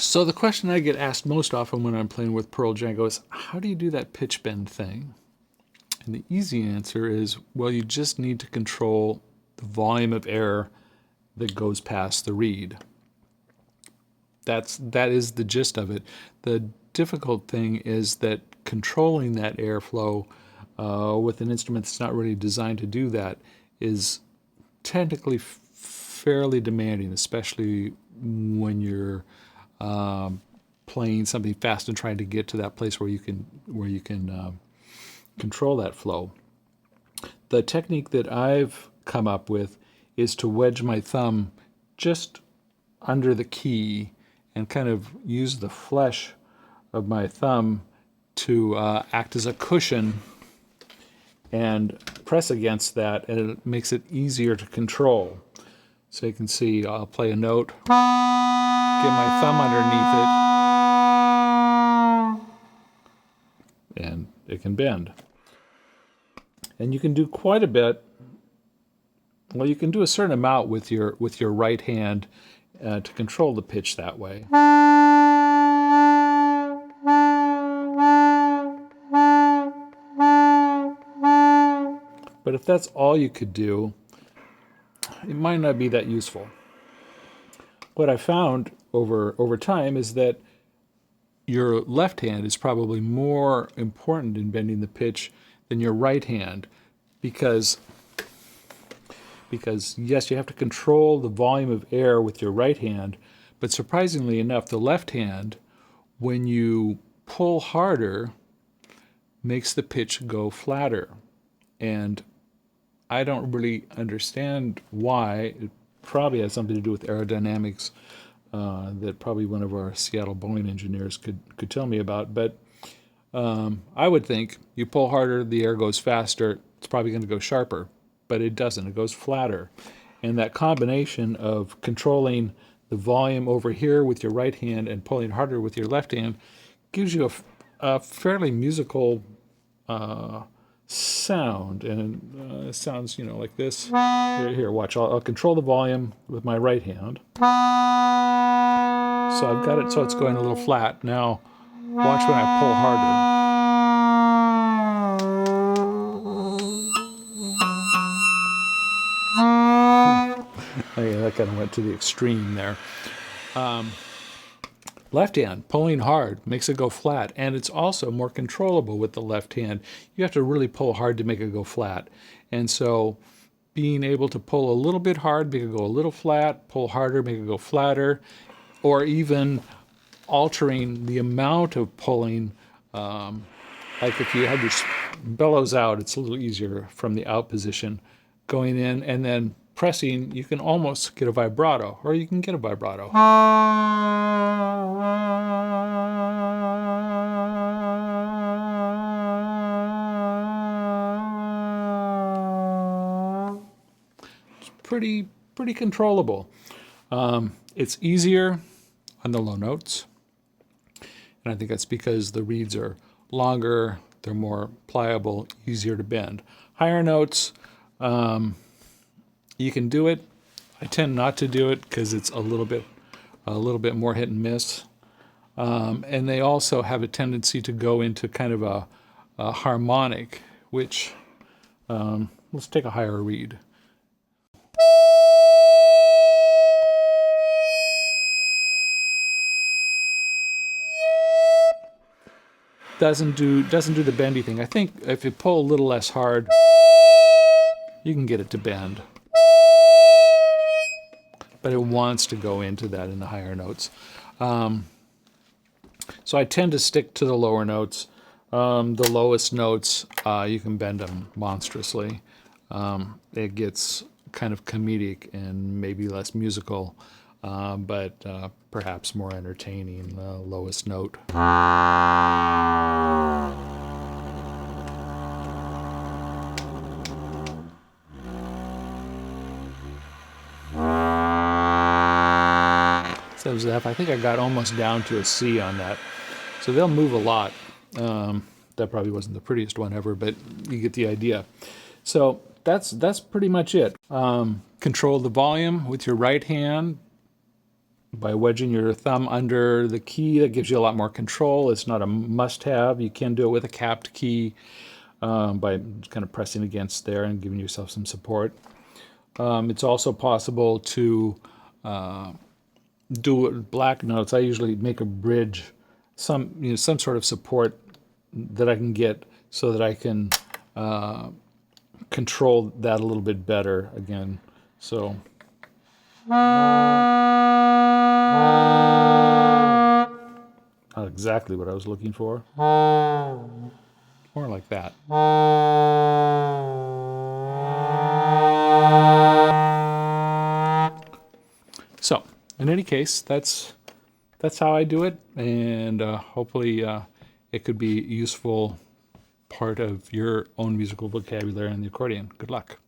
So the question I get asked most often when I'm playing with Pearl Django is, how do you do that pitch bend thing? And the easy answer is, well, you just need to control the volume of air that goes past the reed. That is the gist of it. The difficult thing is that controlling that airflow with an instrument that's not really designed to do that is technically fairly demanding, especially when you're playing something fast and trying to get to that place where you can control that flow. The technique that I've come up with is to wedge my thumb just under the key and kind of use the flesh of my thumb to act as a cushion and press against that, and it makes it easier to control. So you can see I'll play a note, get my thumb underneath it, and it can bend. And you can do quite a bit. Well, you can do a certain amount with your right hand to control the pitch that way. But if that's all you could do, it might not be that useful. What I found over time is that your left hand is probably more important in bending the pitch than your right hand, because yes, you have to control the volume of air with your right hand, but surprisingly enough, the left hand, when you pull harder, makes the pitch go flatter. And I don't really understand why. It probably has something to do with aerodynamics that probably one of our Seattle Boeing engineers could tell me about. But I would think you pull harder, the air goes faster, it's probably going to go sharper. But it doesn't. It goes flatter. And that combination of controlling the volume over here with your right hand and pulling harder with your left hand gives you a fairly musical sound. And it sounds, like this. Here, watch. I'll control the volume with my right hand. So I've got it so it's going a little flat. Now, watch when I pull harder. Yeah, that kind of went to the extreme there. Left hand, pulling hard, makes it go flat, and it's also more controllable with the left hand. You have to really pull hard to make it go flat. And so being able to pull a little bit hard, make it go a little flat, pull harder, make it go flatter, or even altering the amount of pulling, like if you had your bellows out, it's a little easier from the out position. Going in and then pressing, you can almost get a vibrato, or you can get a vibrato. It's pretty controllable. It's easier on the low notes, and I think that's because the reeds are longer, they're more pliable, easier to bend. Higher notes, you can do it. I tend not to do it because it's a little bit more hit and miss. And they also have a tendency to go into kind of a harmonic, which, let's take a higher reed. Doesn't do the bendy thing. I think if you pull a little less hard, you can get it to bend. But it wants to go into that in the higher notes. So I tend to stick to the lower notes. The lowest notes, you can bend them monstrously. It gets kind of comedic and maybe less musical, but perhaps more entertaining, the lowest note. So I think I got almost down to a C on that. So they'll move a lot. That probably wasn't the prettiest one ever, but you get the idea. So that's pretty much it. Control the volume with your right hand. by wedging your thumb under the key. That gives you a lot more control. It's not a must-have. You can do it with a capped key by kind of pressing against there and giving yourself some support. It's also possible to do it with black notes. I usually make a bridge, some sort of support that I can get so that I can control that a little bit better again. So not exactly what I was looking for. More like that. So, in any case, that's how I do it, and hopefully it could be a useful part of your own musical vocabulary on the accordion. Good luck.